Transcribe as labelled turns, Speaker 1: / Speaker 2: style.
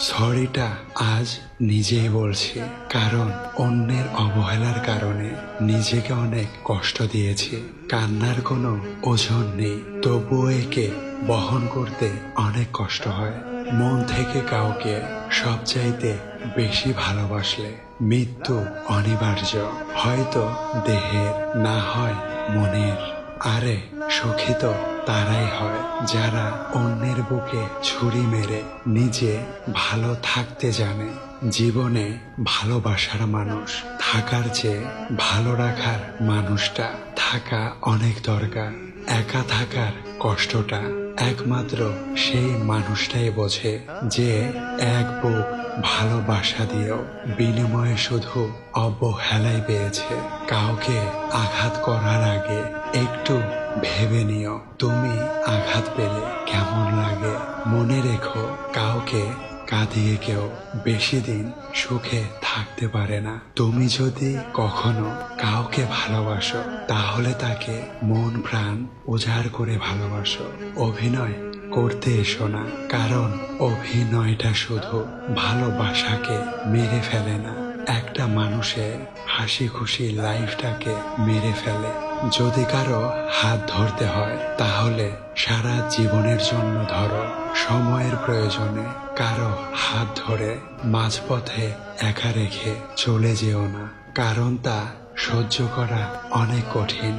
Speaker 1: সরিটা আজ নিজেই বলছি, কারণ অন্যের অবহেলার কারণে নিজেকে অনেক কষ্ট দিয়েছি। কান্নার কোনো ওজন নেই, তবুও একে বহন করতে অনেক কষ্ট হয়। মন থেকে কাউকে সবচাইতে বেশি ভালোবাসলে মৃত্যু অনিবার্য, হয়তো দেহের, না হয় মনের। আরে সুখী তো তারাই হয় যারা অন্যের বুকে ছুরি মেরে নিজে ভালো থাকতে জানে। জীবনে ভালোবাসার মানুষ থাকার চেয়ে ভালো রাখার মানুষটা থাকা অনেক দরকার। একা থাকার কষ্টটা একমাত্র সেই মানুষটাই বোঝে যে এক বুক ভালোবাসা দিয়েও বিনিময়ে শুধু অবহেলাই পেয়েছে। কাউকে আঘাত করার আগে একটু ভেবে নিও, তুমি আঘাত পেলে কেমন লাগে। মনে রেখো, কাউকে কাঁদিয়ে কেউ বেশি দিন সুখে থাকতে পারে না। তুমি যদি কখনো কাউকে ভালোবাসো, তাহলে তাকে মন প্রাণ উজাড় করে ভালোবাসো। অভিনয় করতে এসো না, কারণ অভিনয়টা শুধু ভালোবাসাকে মেরে ফেলে না, একটা মানুষের হাসি খুশি লাইফটাকে মেরে ফেলে। যদি কারো হাত ধরতে হয়, তাহলে সারা জীবনের জন্য ধরো। সময়ের প্রয়োজনে কারো হাত ধরে মাঝপথে একা রেখে চলে যেও না, কারণ তা সহ্য করা অনেক কঠিন।